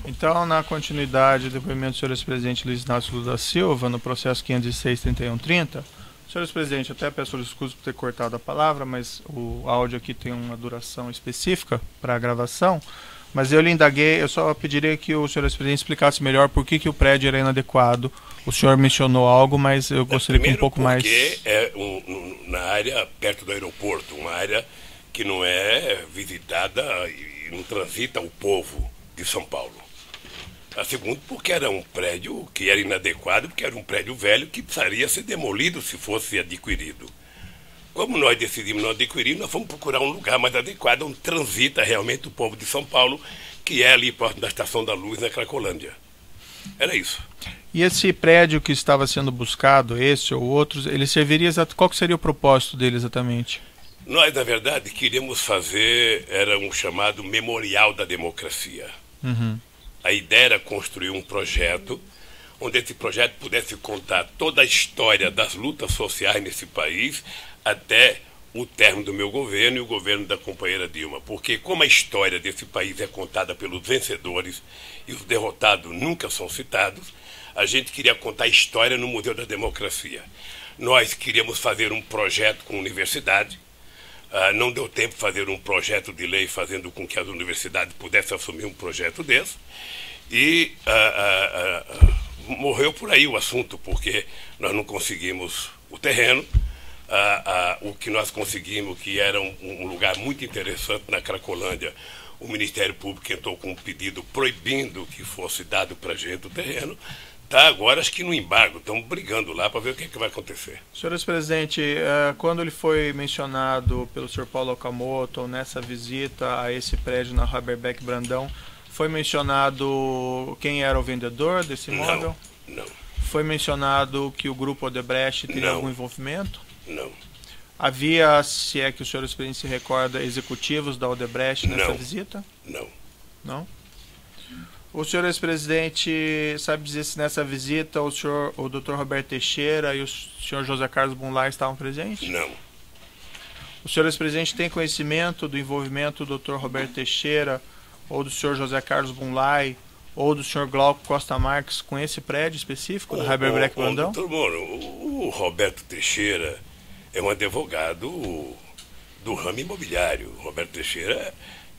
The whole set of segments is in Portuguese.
Então, na continuidade do depoimento do senhor ex-presidente Luiz Inácio Lula da Silva, no processo 506-3130, senhor ex-presidente, até peço desculpas por ter cortado a palavra, mas o áudio aqui tem uma duração específica para a gravação, mas eu lhe indaguei, eu só pediria que o senhor ex-presidente explicasse melhor por que o prédio era inadequado. O senhor mencionou algo, mas eu gostaria que um pouco mais... Porque é na área perto do aeroporto, uma área que não é visitada e não transita o povo de São Paulo. A segunda, porque era um prédio que era inadequado, porque era um prédio velho que precisaria ser demolido se fosse adquirido. Como nós decidimos não adquirir, nós fomos procurar um lugar mais adequado, onde transita realmente o povo de São Paulo, que é ali próximo da Estação da Luz, na Cracolândia. Era isso. E esse prédio que estava sendo buscado, esse ou outros, ele serviria qual que seria o propósito dele exatamente? Nós, na verdade, queríamos fazer, era um chamado Memorial da Democracia. Uhum. A ideia era construir um projeto, onde esse projeto pudesse contar toda a história das lutas sociais nesse país, até o término do meu governo e o governo da companheira Dilma. Porque como a história desse país é contada pelos vencedores e os derrotados nunca são citados, a gente queria contar a história no Museu da Democracia. Nós queríamos fazer um projeto com a universidade. Não deu tempo de fazer um projeto de lei fazendo com que as universidades pudessem assumir um projeto desse. E morreu por aí o assunto, porque nós não conseguimos o terreno. O que nós conseguimos, que era um lugar muito interessante na Cracolândia, o Ministério Público entrou com um pedido proibindo que fosse dado para a gente o terreno. Está agora, acho que no embargo, estamos brigando lá para ver o que, que vai acontecer. Senhor ex-presidente, quando ele foi mencionado pelo senhor Paulo Okamoto nessa visita a esse prédio na Haberbeck Brandão, foi mencionado quem era o vendedor desse imóvel? Não. Foi mencionado que o grupo Odebrecht teria algum envolvimento? Não. Havia, se é que o senhor ex-presidente se recorda, executivos da Odebrecht nessa visita? Não. Não? O senhor ex-presidente sabe dizer se nessa visita o Dr. Roberto Teixeira e o senhor José Carlos Bunlai estavam presentes? Não. O senhor ex-presidente tem conhecimento do envolvimento do Dr. Roberto Teixeira ou do senhor José Carlos Bunlai ou do senhor Glauco Costa Marques com esse prédio específico da Haberbeck Brandão? Doutor Moro, o Roberto Teixeira é um advogado do ramo imobiliário. O Roberto Teixeira,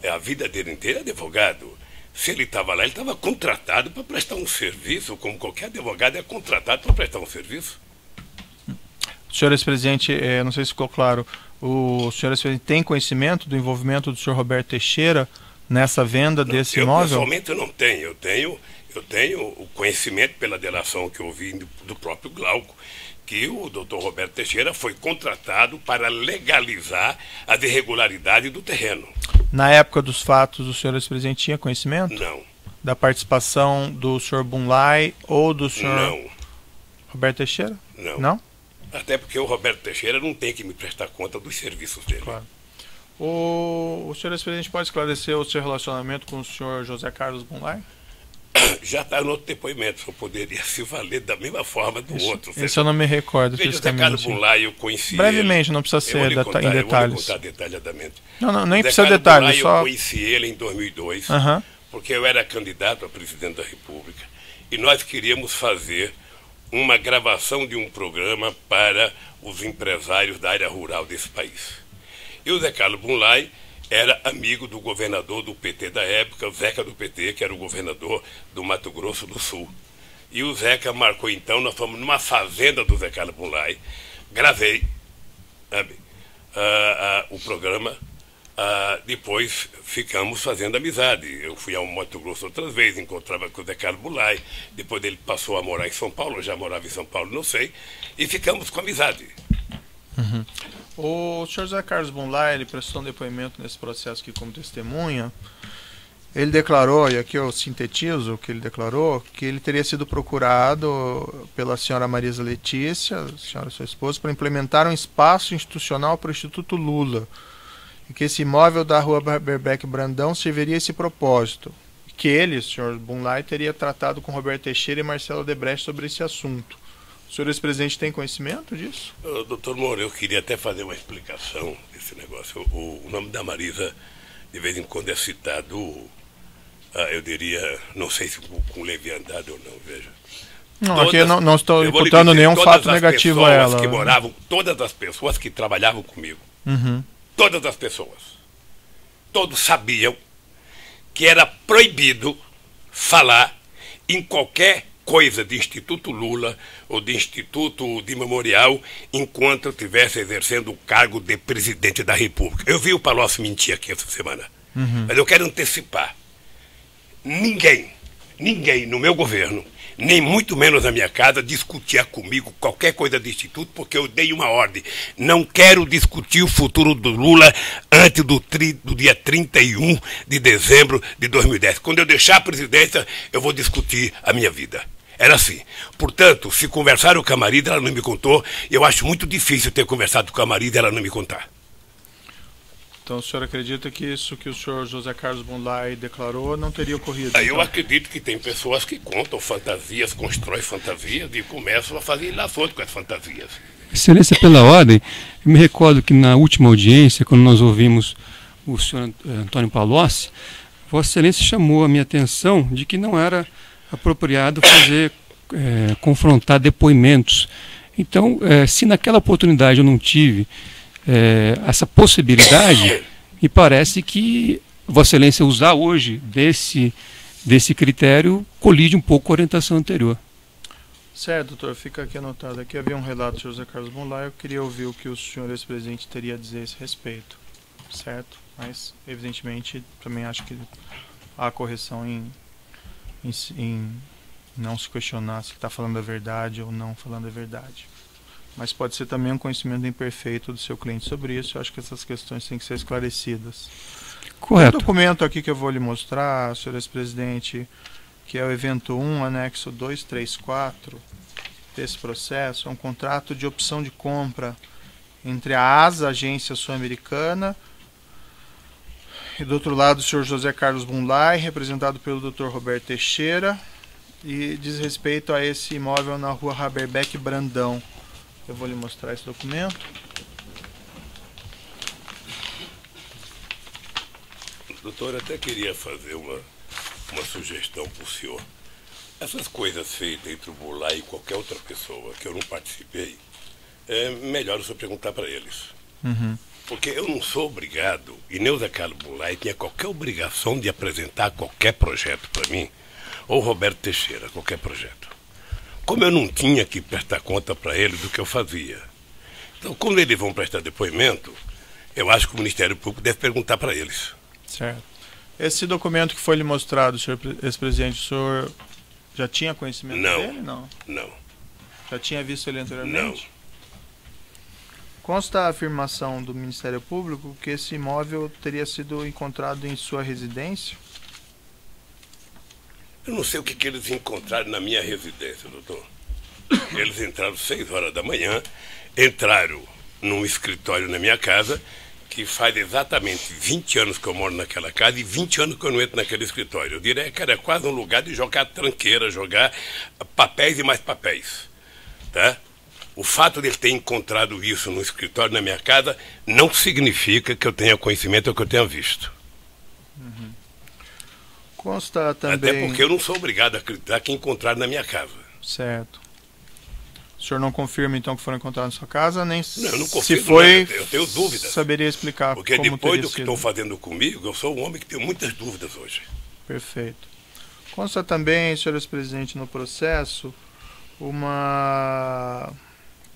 a vida dele inteira é advogado. Se ele estava lá, ele estava contratado para prestar um serviço, como qualquer advogado é contratado para prestar um serviço. Senhor ex-presidente, não sei se ficou claro, o senhor ex-presidente tem conhecimento do envolvimento do senhor Roberto Teixeira nessa venda desse imóvel? Pessoalmente eu não tenho. Eu tenho o conhecimento pela delação que eu ouvi do próprio Glauco, que o doutor Roberto Teixeira foi contratado para legalizar as irregularidades do terreno. Na época dos fatos, o senhor ex-presidente tinha conhecimento? Não. Da participação do senhor Bunlai ou do senhor Roberto Teixeira? Não. Não? Até porque o Roberto Teixeira não tem que me prestar conta dos serviços dele. Claro. O senhor ex-presidente pode esclarecer o seu relacionamento com o senhor José Carlos Bunlai? Já está no outro depoimento, só poderia se valer da mesma forma do outro. Esse eu não me recordo. Veja, o José Carlos Bunlai, eu conheci brevemente, ele, não precisa ser em detalhes. Eu vou lhe contar detalhadamente. Não, nem precisa de detalhes. Bunlai, só... Eu conheci ele em 2002, porque eu era candidato a presidente da República, e nós queríamos fazer uma gravação de um programa para os empresários da área rural desse país. E o Zé Carlos Bunlai era amigo do governador do PT da época, o Zeca do PT, que era o governador do Mato Grosso do Sul. E o Zeca marcou então, nós fomos numa fazenda do Zé Carlos Bunlai, gravei o programa, depois ficamos fazendo amizade. Eu fui ao Mato Grosso outras vezes, encontrava com o Zé Carlos Bunlai, depois ele passou a morar em São Paulo, eu já morava em São Paulo, não sei, e ficamos com amizade. O senhor José Carlos Bunlai, ele prestou um depoimento nesse processo aqui como testemunha. Ele declarou, e aqui eu sintetizo o que ele declarou, que ele teria sido procurado pela senhora Marisa Letícia, a senhora sua esposa, para implementar um espaço institucional para o Instituto Lula, e que esse imóvel da rua Haberbeck Brandão serviria a esse propósito. Que ele, o senhor Bunlai, teria tratado com Roberto Teixeira e Marcelo Odebrecht sobre esse assunto. O senhor ex-presidente tem conhecimento disso? Doutor Moura, eu queria até fazer uma explicação desse negócio. O nome da Marisa, de vez em quando, é citado eu diria, não sei se com leviandade ou não, veja. Não, aqui não estou imputando nenhum fato negativo a ela. Todas as pessoas que trabalhavam comigo, todas as pessoas, todos sabiam que era proibido falar em qualquer coisa de Instituto Lula ou de Instituto de Memorial enquanto eu estivesse exercendo o cargo de presidente da República. Eu vi o Palocci mentir aqui essa semana, mas eu quero antecipar. Ninguém no meu governo, nem muito menos na minha casa, discutia comigo qualquer coisa de Instituto, porque eu dei uma ordem. Não quero discutir o futuro do Lula antes do dia 31 de dezembro de 2010. Quando eu deixar a presidência, eu vou discutir a minha vida. Era assim. Portanto, se conversaram com a Marida, ela não me contou. Eu acho muito difícil ter conversado com a Marida e ela não me contar. Então o senhor acredita que isso que o senhor José Carlos Goulart declarou não teria ocorrido? Eu então? acredito que tem pessoas que contam fantasias, constroem fantasias e começam a fazer ilações com as fantasias. Excelência, pela ordem, eu me recordo que na última audiência, quando nós ouvimos o senhor Antônio Palocci, Vossa Excelência chamou a minha atenção de que não era apropriado confrontar depoimentos. Então, se naquela oportunidade eu não tive essa possibilidade, me parece que Vossa Excelência usar hoje desse critério colide um pouco com a orientação anterior. Certo, doutor, fica aqui anotado. Aqui havia um relato de José Carlos Goulart, eu queria ouvir o que o senhor ex-presidente teria a dizer a esse respeito, certo? Mas, evidentemente, também acho que há correção em não se questionar se está falando a verdade ou não falando a verdade. Mas pode ser também um conhecimento imperfeito do seu cliente sobre isso. Eu acho que essas questões têm que ser esclarecidas. Correto. O documento aqui que eu vou lhe mostrar, senhor ex-presidente, que é o evento 1, anexo 234 desse processo, é um contrato de opção de compra entre a ASA, Agência Sul-Americana, e do outro lado o senhor José Carlos Goulart, representado pelo Dr. Roberto Teixeira, e diz respeito a esse imóvel na rua Haberbeck Brandão. Eu vou lhe mostrar esse documento. Doutor, eu até queria fazer uma sugestão para o senhor. Essas coisas feitas entre o Goulart e qualquer outra pessoa que eu não participei, é melhor o senhor perguntar para eles. Porque eu não sou obrigado, e nem o Zé Carlos Goulart tinha qualquer obrigação de apresentar qualquer projeto para mim, ou Roberto Teixeira, qualquer projeto. Como eu não tinha que prestar conta para eles do que eu fazia. Então, quando eles vão prestar depoimento, eu acho que o Ministério Público deve perguntar para eles. Certo. Esse documento que foi lhe mostrado, senhor ex-presidente, o senhor já tinha conhecimento dele? Não. Já tinha visto ele anteriormente? Não. Consta a afirmação do Ministério Público que esse imóvel teria sido encontrado em sua residência? Eu não sei o que eles encontraram na minha residência, doutor. Eles entraram 6 horas da manhã, entraram num escritório na minha casa, que faz exatamente 20 anos que eu moro naquela casa e 20 anos que eu não entro naquele escritório. Eu diria que era quase um lugar de jogar tranqueira, jogar papéis e mais papéis. Tá? O fato de ele ter encontrado isso no escritório na minha casa não significa que eu tenha conhecimento ou que eu tenha visto. Consta também... Até porque eu não sou obrigado a acreditar que encontraram na minha casa. Certo. O senhor não confirma, então, que foram encontrados na sua casa? Nem não, eu não confirmo, se foi, eu tenho dúvidas. Saberia explicar porque como depois do que sido. estão fazendo comigo, eu sou um homem que tem muitas dúvidas hoje. Perfeito. Consta também, senhor ex-presidente, no processo,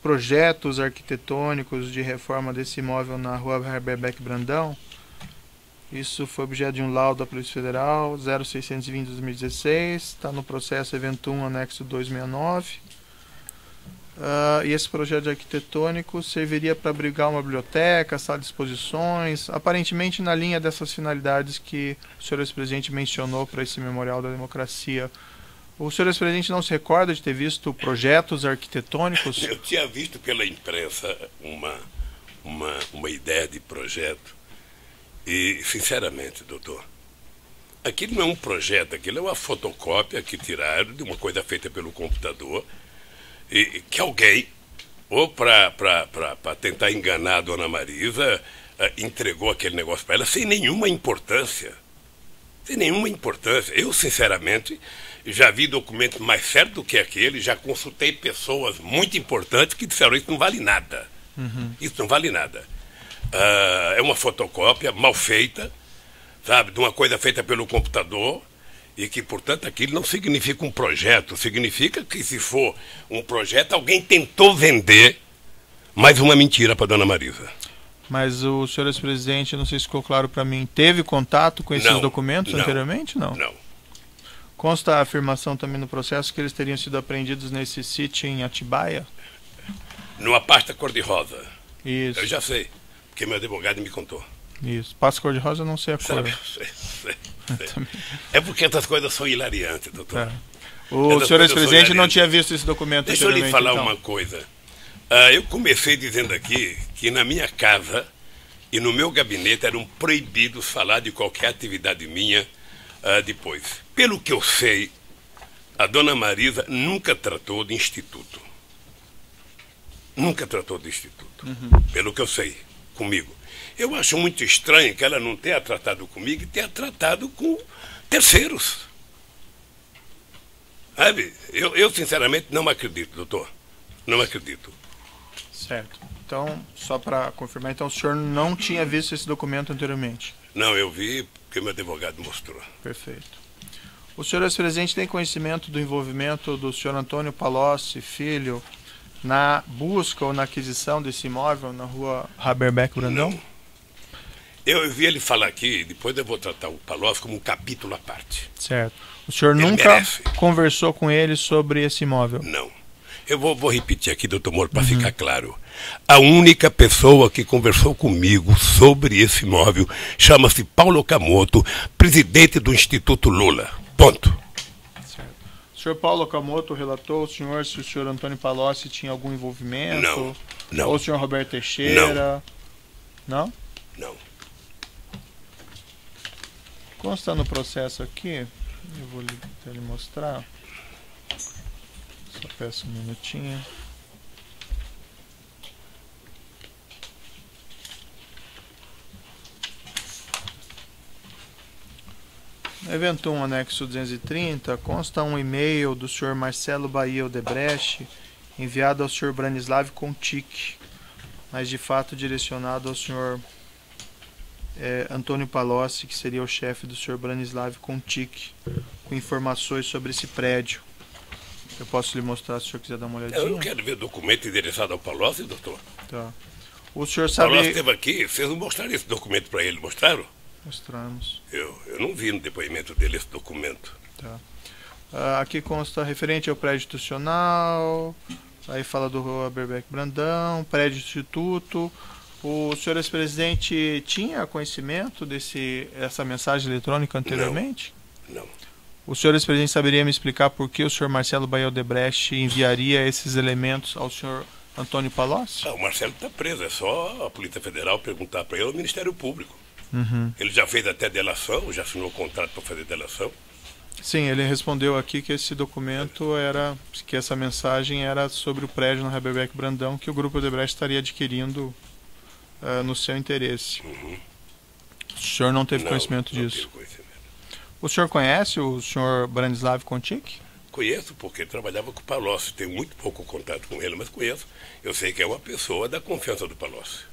projetos arquitetônicos de reforma desse imóvel na rua Haberbeck Brandão. Isso foi objeto de um laudo da Polícia Federal 0620 de 2016, está no processo evento 1, anexo 269. E esse projeto arquitetônico serviria para abrigar uma biblioteca, sala de exposições, aparentemente na linha dessas finalidades que o senhor ex-presidente mencionou para esse Memorial da Democracia. O senhor ex-presidente não se recorda de ter visto projetos arquitetônicos? Eu tinha visto pela imprensa uma ideia de projeto e, sinceramente, doutor, aquilo não é um projeto, aquilo é uma fotocópia que tiraram de uma coisa feita pelo computador e que alguém, ou para tentar enganar a dona Marisa, entregou aquele negócio para ela sem nenhuma importância. Sem nenhuma importância. Eu, sinceramente, já vi documentos mais sérios do que aquele, já consultei pessoas muito importantes que disseram isso não vale nada. Isso não vale nada. É uma fotocópia mal feita, sabe, de uma coisa feita pelo computador, e que, portanto, aquilo não significa um projeto, significa que, se for um projeto, alguém tentou vender mais uma mentira para Dona Marisa. Mas o senhor ex-presidente, não sei se ficou claro para mim, teve contato com esses documentos anteriormente? Não. Não. Consta a afirmação também no processo que eles teriam sido apreendidos nesse sítio em Atibaia? Numa pasta cor-de-rosa. Isso. Eu já sei, porque meu advogado me contou. Isso. Pasta cor-de-rosa, não sei a cor. Sabe? Sei. É porque essas coisas são hilariantes, doutor. O senhor ex-presidente não tinha visto esse documento anteriormente. Deixa eu lhe falar então uma coisa. Eu comecei dizendo aqui que na minha casa e no meu gabinete eram proibidos falar de qualquer atividade minha depois. Pelo que eu sei, a Dona Marisa nunca tratou de instituto. Nunca tratou de instituto. Pelo que eu sei, comigo. Eu acho muito estranho que ela não tenha tratado comigo e tenha tratado com terceiros. Sabe? Eu sinceramente não acredito, doutor. Não acredito. Certo. Então, só para confirmar, então o senhor não tinha visto esse documento anteriormente? Não, eu vi porque meu advogado mostrou. Perfeito. O senhor ex-presidente tem conhecimento do envolvimento do senhor Antônio Palocci, filho, na busca ou na aquisição desse imóvel na rua Haberbeck Brandão? Não. Eu vi ele falar aqui, depois eu vou tratar o Palocci como um capítulo à parte. Certo. O senhor nunca conversou com ele sobre esse imóvel? Não. Eu vou repetir aqui, doutor Moro, para ficar claro. A única pessoa que conversou comigo sobre esse imóvel chama-se Paulo Okamoto, presidente do Instituto Lula. Ponto. Certo. O senhor Paulo Okamoto relatou ao senhor se o senhor Antônio Palocci tinha algum envolvimento? Não. Não. Ou o senhor Roberto Teixeira? Não. Não? Consta no processo aqui, eu vou lhe mostrar. Só peço um minutinho. No evento 1, anexo 230, consta um e-mail do senhor Marcelo Bahia Odebrecht, enviado ao senhor Branislav Contic, mas de fato direcionado ao senhor Antônio Palocci, que seria o chefe do senhor Branislav Contic, com informações sobre esse prédio. Eu posso lhe mostrar se o senhor quiser dar uma olhadinha? Eu não quero ver documento endereçado ao Palocci, doutor. Tá. O senhor sabe... O Palocci esteve aqui, vocês não mostraram esse documento para ele, mostraram? Mostramos. Eu não vi no depoimento dele esse documento. Tá. Aqui consta referente ao prédio institucional, aí fala do Rua Haberbeck Brandão, prédio instituto. O senhor ex-presidente tinha conhecimento dessa mensagem eletrônica anteriormente? Não. O senhor ex-presidente saberia me explicar por que o senhor Marcelo Bahia Odebrecht enviaria esses elementos ao senhor Antônio Palocci? O Marcelo está preso, é só a Polícia Federal perguntar para ele, o Ministério Público. Ele já fez até delação, já assinou o contrato para fazer delação. Sim, ele respondeu aqui que esse documento era, que essa mensagem era sobre o prédio no Haberbeck Brandão, que o Grupo Odebrecht estaria adquirindo no seu interesse. O senhor não teve conhecimento disso? Não tenho conhecimento. O senhor conhece o senhor Branislav Contic? Conheço, porque ele trabalhava com o Palocci. Tenho muito pouco contato com ele, mas conheço. Eu sei que é uma pessoa da confiança do Palocci.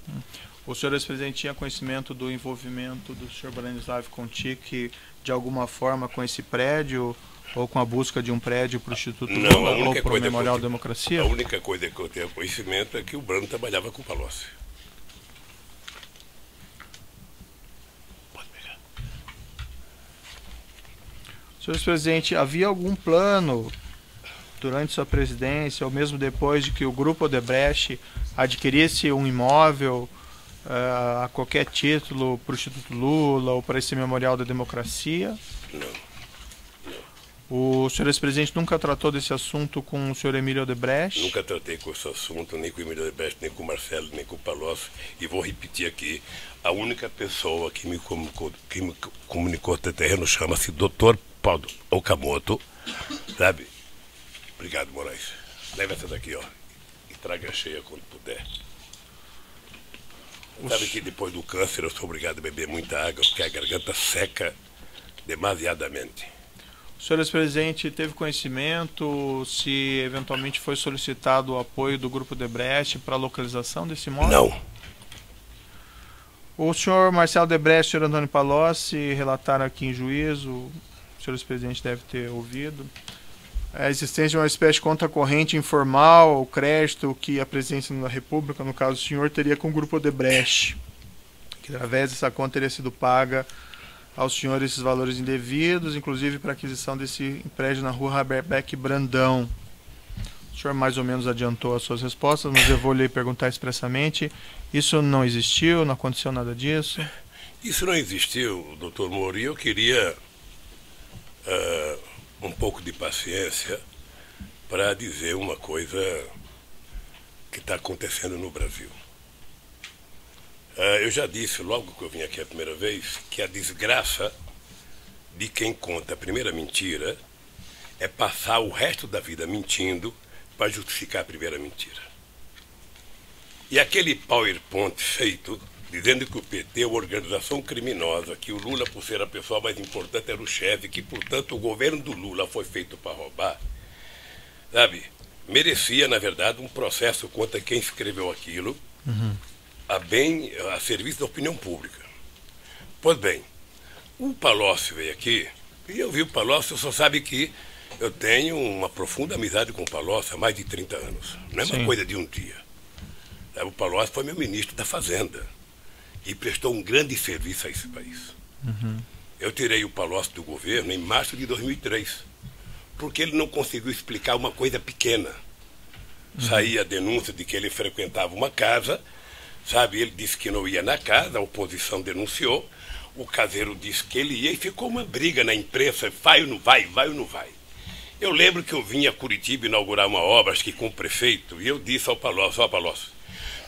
O senhor ex-presidente tinha conhecimento do envolvimento do senhor Branislav Contic de alguma forma com esse prédio ou com a busca de um prédio para o Instituto Lula ou para o Memorial da Democracia? A única coisa que eu tenho conhecimento é que o Brano trabalhava com o Palocci. Pode pegar. Senhor ex-presidente, havia algum plano durante sua presidência ou mesmo depois de que o Grupo Odebrecht adquirisse um imóvel a qualquer título para o Instituto Lula ou para esse Memorial da Democracia? Não. O senhor ex-presidente nunca tratou desse assunto com o senhor Emílio Odebrecht? Nunca tratei com esse assunto, nem com o Emílio Odebrecht, nem com o Marcelo, nem com o Palocci. E vou repetir aqui, a única pessoa que me comunicou até terreno chama-se Dr. Paulo Okamoto, sabe? Obrigado, Moraes. Leva essa daqui, ó, e traga cheia quando puder. Sabe que depois do câncer eu sou obrigado a beber muita água, porque a garganta seca demasiadamente. O senhor ex-presidente teve conhecimento se eventualmente foi solicitado o apoio do Grupo Odebrecht para a localização desse imóvel? Não. O senhor Marcelo Odebrecht e o senhor Antônio Palocci relataram aqui em juízo, o senhor ex-presidente deve ter ouvido, a existência de uma espécie de conta corrente informal, o crédito que a presidência da República, no caso do senhor, teria com o Grupo Odebrecht, que através dessa conta teria sido paga aos senhores esses valores indevidos, inclusive para a aquisição desse prédio na rua Haberbeck Brandão. O senhor mais ou menos adiantou as suas respostas, mas eu vou lhe perguntar expressamente. Isso não existiu, não aconteceu nada disso? Isso não existiu, doutor Moro, e eu queria um pouco de paciência para dizer uma coisa que está acontecendo no Brasil. Eu já disse, logo que eu vim aqui a primeira vez, que a desgraça de quem conta a primeira mentira é passar o resto da vida mentindo para justificar a primeira mentira. E aquele PowerPoint feito, dizendo que o PT é uma organização criminosa, que o Lula, por ser a pessoa mais importante, era o chefe, que, portanto, o governo do Lula foi feito para roubar, sabe, merecia, na verdade, um processo contra quem escreveu aquilo, a serviço da opinião pública. Pois bem, o Palocci veio aqui, e eu vi o Palocci, só sabe que eu tenho uma profunda amizade com o Palocci há mais de 30 anos. Não é uma coisa de um dia. O Palocci foi meu ministro da Fazenda e prestou um grande serviço a esse país. Eu tirei o Palocci do governo em março de 2003, porque ele não conseguiu explicar uma coisa pequena. Saía a denúncia de que ele frequentava uma casa, sabe, ele disse que não ia na casa, a oposição denunciou, o caseiro disse que ele ia e ficou uma briga na imprensa, vai ou não vai, vai ou não vai. Eu lembro que eu vim a Curitiba inaugurar uma obra, acho que com o prefeito, e eu disse ao Palocci, Palocci,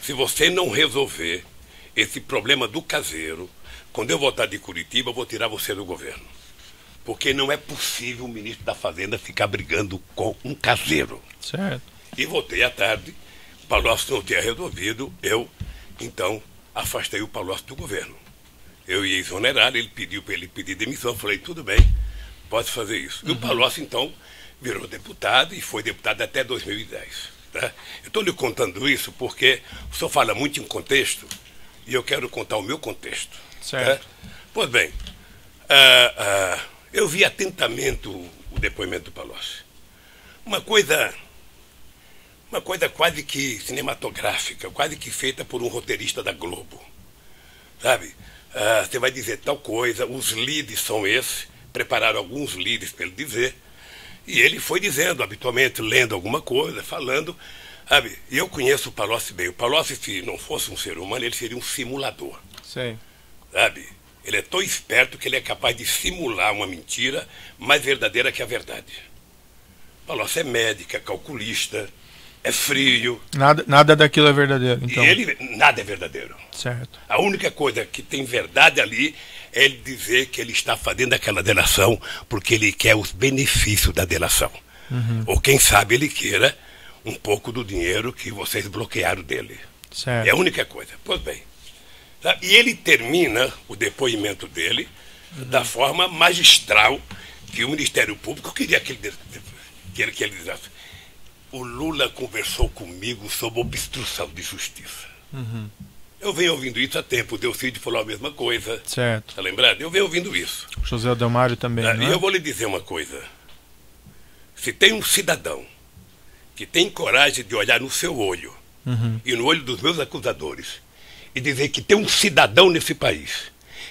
se você não resolver esse problema do caseiro, quando eu voltar de Curitiba, eu vou tirar você do governo. Porque não é possível o ministro da Fazenda ficar brigando com um caseiro. Certo. E voltei à tarde, o Palocci não tinha resolvido, eu, então, afastei o Palocci do governo. Eu ia exonerar, ele pediu para ele pedir demissão, eu falei, tudo bem, pode fazer isso. E o Palocci, então, virou deputado e foi deputado até 2010. Tá? Eu estou lhe contando isso porque o senhor fala muito em contexto e eu quero contar o meu contexto. Certo. Tá? Pois bem, eu vi atentamente o depoimento do Palocci. Uma coisa quase que cinematográfica, quase que feita por um roteirista da Globo. Sabe? Você vai dizer tal coisa, os leads são esses, prepararam alguns leads para ele dizer, e ele foi dizendo, habitualmente, lendo alguma coisa, falando, sabe? E eu conheço o Palocci bem. O Palocci, se não fosse um ser humano, ele seria um simulador. Sim. Sabe? Ele é tão esperto que ele é capaz de simular uma mentira mais verdadeira que a verdade. O Palocci é médico, é calculista, é frio. Nada daquilo é verdadeiro, então. E ele, nada é verdadeiro. Certo. A única coisa que tem verdade ali é ele dizer que ele está fazendo aquela delação porque ele quer os benefícios da delação. Ou quem sabe ele queira um pouco do dinheiro que vocês bloquearam dele. Certo. É a única coisa. Pois bem. Tá? E ele termina o depoimento dele da forma magistral que o Ministério Público queria que ele dissesse. O Lula conversou comigo sobre obstrução de justiça. Eu venho ouvindo isso há tempo. O Delcídio falou a mesma coisa. Certo. Está lembrado? Eu venho ouvindo isso. O José Adelmário também, E eu vou lhe dizer uma coisa. Se tem um cidadão que tem coragem de olhar no seu olho e no olho dos meus acusadores e dizer que tem um cidadão nesse país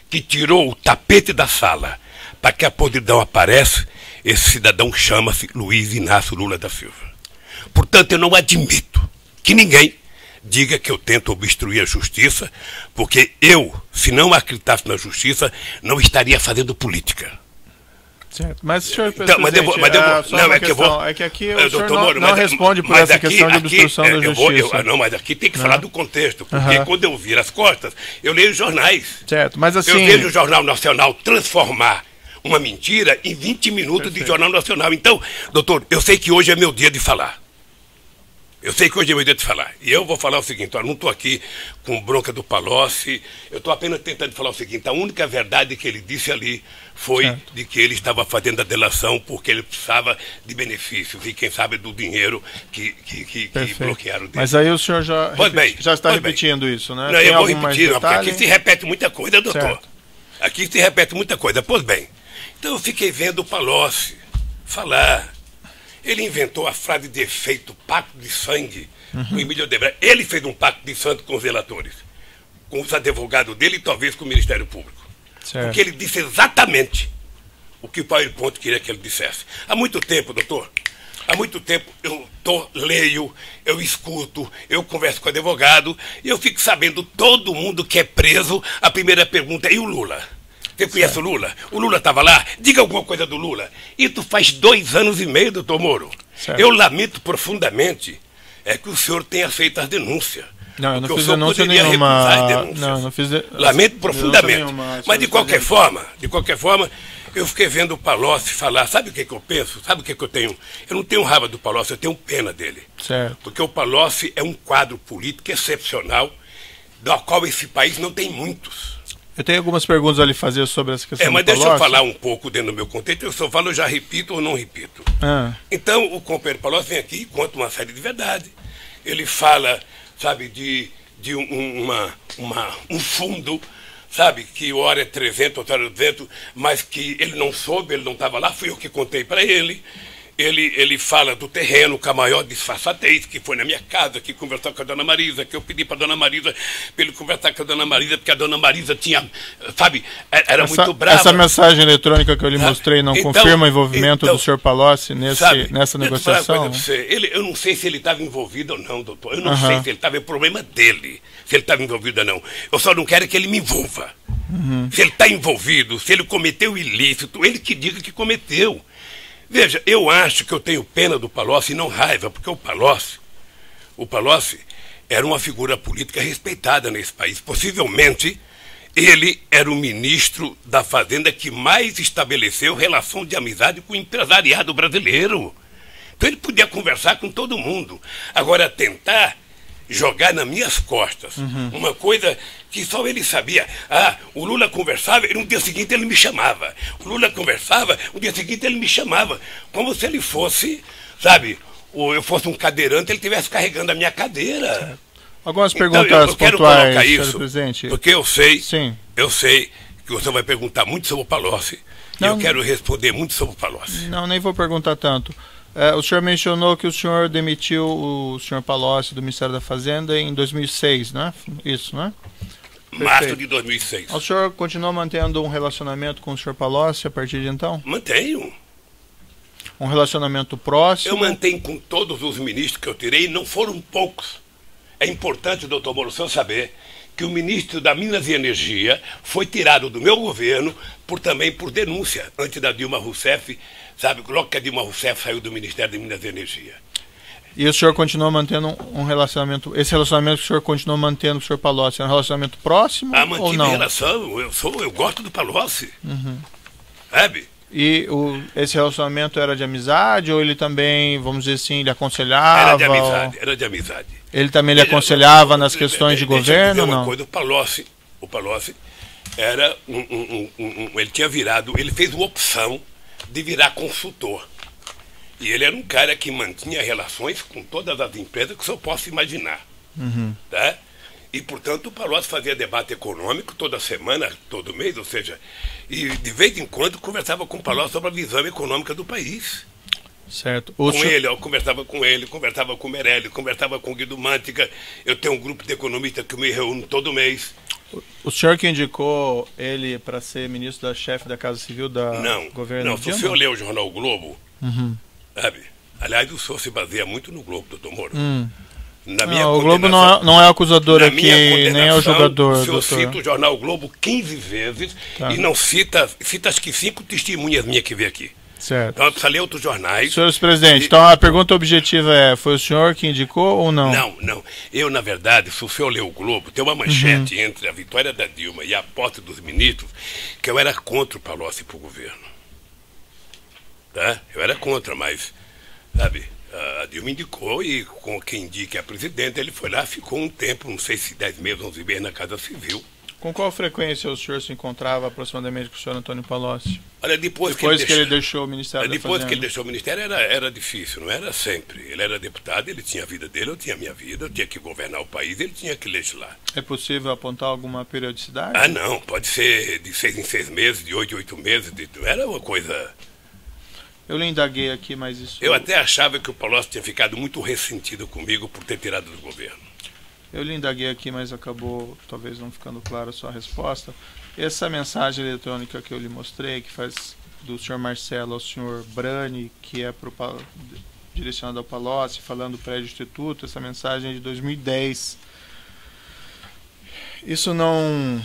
que tirou o tapete da sala para que a podridão apareça, esse cidadão chama-se Luiz Inácio Lula da Silva. Portanto, eu não admito que ninguém diga que eu tento obstruir a justiça, porque eu, se não acreditasse na justiça, não estaria fazendo política. Certo. Mas, senhor então, é que aqui o senhor não responde por essa questão de obstrução da justiça. Não, mas aqui tem que falar do contexto, porque quando eu viro as costas, eu leio jornais. Certo, mas assim... Eu vejo o Jornal Nacional transformar uma mentira em 20 minutos de Jornal Nacional. Então, doutor, eu sei que hoje é meu dia de falar. Eu sei que hoje é meu dia de falar. E eu vou falar o seguinte, eu não estou aqui com bronca do Palocci, eu estou apenas tentando falar o seguinte, a única verdade que ele disse ali foi de que ele estava fazendo a delação porque ele precisava de benefícios e, quem sabe, do dinheiro que bloquearam dele. Mas aí o senhor já está repetindo isso, né? Não, eu vou repetir, porque aqui se repete muita coisa, doutor. Certo. Aqui se repete muita coisa. Pois bem, então eu fiquei vendo o Palocci falar. Ele inventou a frase de efeito, pacto de sangue, com Emílio Odebrecht. Ele fez um pacto de sangue com os relatores, com os advogados dele e talvez com o Ministério Público. Certo. Porque ele disse exatamente o que o PowerPoint queria que ele dissesse. Há muito tempo, doutor, há muito tempo eu leio, eu escuto, eu converso com o advogado e eu fico sabendo todo mundo que é preso, a primeira pergunta é: e o Lula? Você conhece o Lula? O Lula estava lá? Diga alguma coisa do Lula. Isso faz 2 anos e meio, doutor Moro. Certo. Eu lamento profundamente que o senhor tenha feito as denúncias. Não, eu não fiz denúncia nenhuma. Não, não fiz lamento profundamente. Mas de qualquer forma, eu fiquei vendo o Palocci falar. Sabe o que eu penso? Sabe o que eu tenho? Eu não tenho raiva do Palocci, eu tenho pena dele. Certo. Porque o Palocci é um quadro político excepcional, do qual esse país não tem muitos. Eu tenho algumas perguntas a lhe fazer sobre essa questão do mas Palocci. deixa eu falar um pouco dentro do meu contexto. Eu só falo, eu já repito ou não repito. Então, o companheiro Palocci vem aqui e conta uma série de verdades. Ele fala, sabe, de um fundo, sabe, que hora é 300, outra hora é 200, mas que ele não soube, ele não estava lá, fui eu que contei para ele. Ele fala do terreno com a maior disfarçatez, que foi na minha casa, que conversou com a dona Marisa, que eu pedi para a dona Marisa, para ele conversar com a dona Marisa, porque a dona Marisa tinha, sabe, era muito brava. Essa mensagem eletrônica que eu lhe mostrei não confirma o envolvimento do senhor Palocci nessa negociação? Eu não sei se ele estava envolvido ou não, doutor. Eu não sei se ele estava, é o problema dele, se ele estava envolvido ou não. Eu só não quero que ele me envolva. Se ele está envolvido, se ele cometeu ilícito, ele que diga que cometeu. Veja, eu acho que eu tenho pena do Palocci e não raiva, porque o Palocci era uma figura política respeitada nesse país. Possivelmente, ele era o ministro da Fazenda que mais estabeleceu relação de amizade com o empresariado brasileiro. Então ele podia conversar com todo mundo. Agora, tentar jogar nas minhas costas uma coisa que só ele sabia. O Lula conversava e no dia seguinte ele me chamava. O Lula conversava, no dia seguinte ele me chamava. Como se ele fosse, sabe, ou eu fosse um cadeirante, ele estivesse carregando a minha cadeira. Algumas perguntas eu quero pontuais, colocar isso, presidente. porque eu sei que você vai perguntar muito sobre o Palocci. E eu quero responder muito sobre o Palocci. Não, nem vou perguntar tanto. O senhor mencionou que o senhor demitiu o senhor Palocci do Ministério da Fazenda em 2006, né? Isso, né? Março de 2006. O senhor continuou mantendo um relacionamento com o senhor Palocci a partir de então? Mantenho. Um relacionamento próximo? Eu mantenho com todos os ministros que eu tirei, não foram poucos. É importante, doutor Moro, saber que o ministro da Minas e Energia foi tirado do meu governo também por denúncia, antes da Dilma Rousseff, sabe, logo que a Dilma Rousseff saiu do Ministério de Minas e Energia. E o senhor continuou mantendo um relacionamento, esse relacionamento que o senhor continuou mantendo com o senhor Palocci, é um relacionamento próximo ou não? Relação, eu gosto do Palocci, sabe? E esse relacionamento era de amizade ou ele também, vamos dizer assim, lhe aconselhava? Era de amizade. Ele também lhe aconselhava nas questões de governo ou não? Coisa, o Palocci era ele fez uma opção de virar consultor. E ele era um cara que mantinha relações com todas as empresas que o senhor possa imaginar. Tá? E, portanto, o Palocci fazia debate econômico toda semana, todo mês, ou seja, e de vez em quando conversava com o Palocci sobre a visão econômica do país. Certo. Eu conversava com ele, conversava com o Meirelles, conversava com o Guido Mantega. Eu tenho um grupo de economistas que me reúno todo mês. O senhor que indicou ele para ser ministro da chefe da Casa Civil da governo? Não, se o senhor lê o jornal o Globo, sabe? Aliás, o senhor se baseia muito no Globo, doutor Moro. O Globo não é acusador aqui, nem é o jogador. O senhor cita o jornal o Globo 15 vezes e não cita acho que 5 testemunhas minhas que veio aqui. Certo. Então, precisa ler outros jornais. Senhor presidente, então a pergunta objetiva é, foi o senhor que indicou ou não? Não. Eu, na verdade, se o senhor ler o Globo, tem uma manchete entre a vitória da Dilma e a posse dos ministros, que eu era contra o Palocci para o governo. Tá? Eu era contra, mas, sabe, a Dilma indicou e com quem indica a presidente, ele foi lá, ficou um tempo, não sei se 10 meses, 11 meses na Casa Civil. Com qual frequência o senhor se encontrava aproximadamente com o senhor Antônio Palocci? Olha, depois que ele deixou o Ministério da Fazenda. Depois que ele deixou o Ministério era difícil, não era sempre. Ele era deputado, ele tinha a vida dele, eu tinha a minha vida, eu tinha que governar o país, ele tinha que legislar. É possível apontar alguma periodicidade? Ah, não, pode ser de 6 em 6 meses, de 8 em 8 meses, era uma coisa... Eu lhe indaguei aqui, mas isso... Eu até achava que o Palocci tinha ficado muito ressentido comigo por ter tirado do governo. Eu lhe indaguei aqui, mas acabou talvez não ficando clara a sua resposta. Essa mensagem eletrônica que eu lhe mostrei, que faz do senhor Marcelo ao senhor Brani, que é direcionada ao Palocci, falando do prédio instituto, essa mensagem é de 2010. Isso não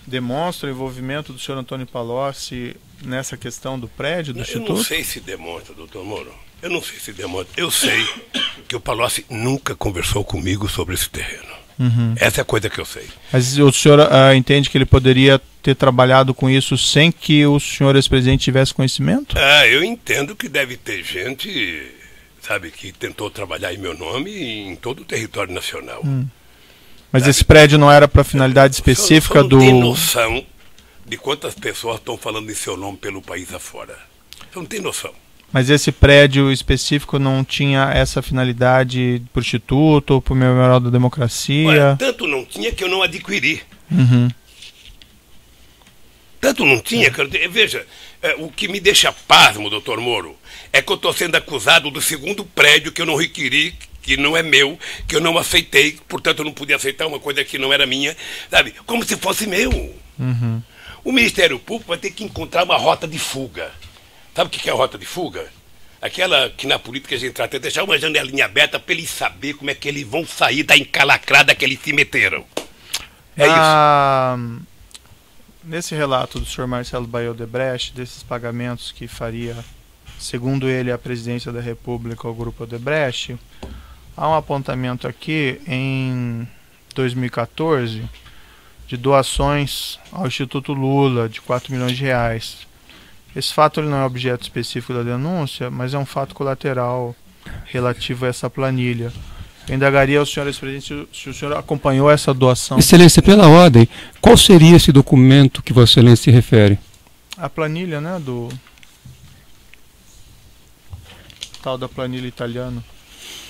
demonstra o envolvimento do senhor Antônio Palocci nessa questão do prédio do instituto? Eu não sei se demonstra, doutor Moro. Eu não sei se demonstra. Eu sei que o Palocci nunca conversou comigo sobre esse terreno. Uhum. Essa é a coisa que eu sei. Mas o senhor entende que ele poderia ter trabalhado com isso sem que o senhor ex-presidente tivesse conhecimento? Eu entendo que deve ter gente, sabe, que tentou trabalhar em meu nome em todo o território nacional. Mas esse prédio não era para finalidade específica do... Você não tem noção de quantas pessoas estão falando em seu nome pelo país afora. Você não tem noção. Mas esse prédio específico não tinha essa finalidade para o Instituto ou para o Memorial da Democracia? Olha, tanto não tinha que eu não adquiri. Uhum. Tanto não tinha que eu... Veja, o que me deixa pasmo, doutor Moro, é que eu estou sendo acusado do segundo prédio que eu não requeri, que não é meu, que eu não aceitei, portanto eu não podia aceitar uma coisa que não era minha, sabe? Como se fosse meu. Uhum. O Ministério Público vai ter que encontrar uma rota de fuga. Sabe o que é a rota de fuga? Aquela que na política a gente trata de deixar uma janelinha aberta para eles saberem como é que eles vão sair da encalacrada que eles se meteram. É isso. Nesse relato do senhor Marcelo Baio Odebrecht, desses pagamentos que faria, segundo ele, a presidência da República ao Grupo Odebrecht, há um apontamento aqui em 2014 de doações ao Instituto Lula de 4 milhões de reais. Esse fato ele não é objeto específico da denúncia, mas é um fato colateral relativo a essa planilha. Eu indagaria ao senhor ex-presidente se o senhor acompanhou essa doação. Excelência, pela ordem, qual seria esse documento que Vossa Excelência se refere? A planilha, né, do tal da planilha italiana,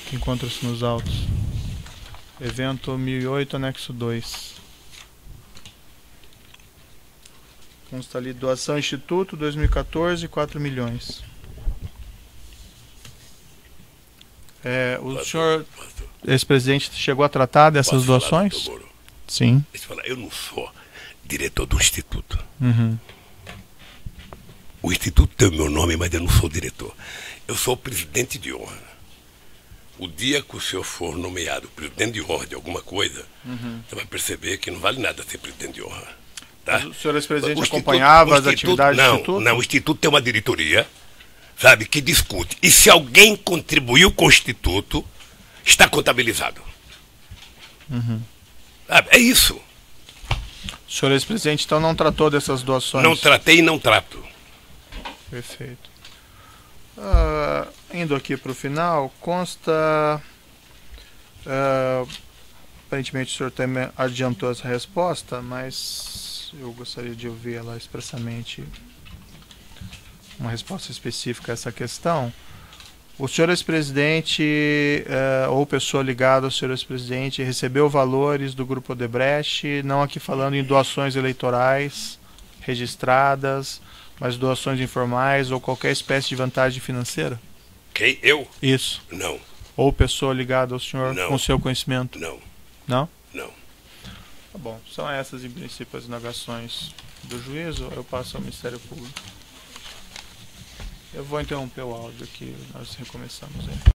que encontra-se nos autos. Evento 1008, anexo 2. Consta ali, doação Instituto 2014, 4 milhões. O senhor ex-presidente chegou a tratar dessas doações? Sim. Deixa eu falar, eu não sou diretor do Instituto. Uhum. O Instituto tem o meu nome, mas eu não sou diretor. Eu sou o presidente de honra. O dia que o senhor for nomeado presidente de honra de alguma coisa, você vai perceber que não vale nada ser presidente de honra. Tá? O senhor ex-presidente acompanhava as atividades do Instituto? Não, o Instituto tem uma diretoria, sabe, que discute. E se alguém contribuiu com o Instituto, está contabilizado. Uhum. Sabe, é isso. O senhor ex-presidente, então, não tratou dessas doações? Não tratei e não trato. Perfeito. Indo aqui para o final, consta... aparentemente o senhor também adiantou essa resposta, mas eu gostaria de ouvir ela expressamente, uma resposta específica a essa questão. O senhor ex-presidente ou pessoa ligada ao senhor ex-presidente recebeu valores do Grupo Odebrecht, não aqui falando em doações eleitorais registradas, mas doações informais ou qualquer espécie de vantagem financeira? Quem? Eu? Isso. Não. Ou pessoa ligada ao senhor Não. com seu conhecimento? Não. Não? Não. Tá bom. São essas, em princípio, as indagações do juízo. Eu passo ao Ministério Público. Eu vou interromper o áudio aqui, nós recomeçamos aí.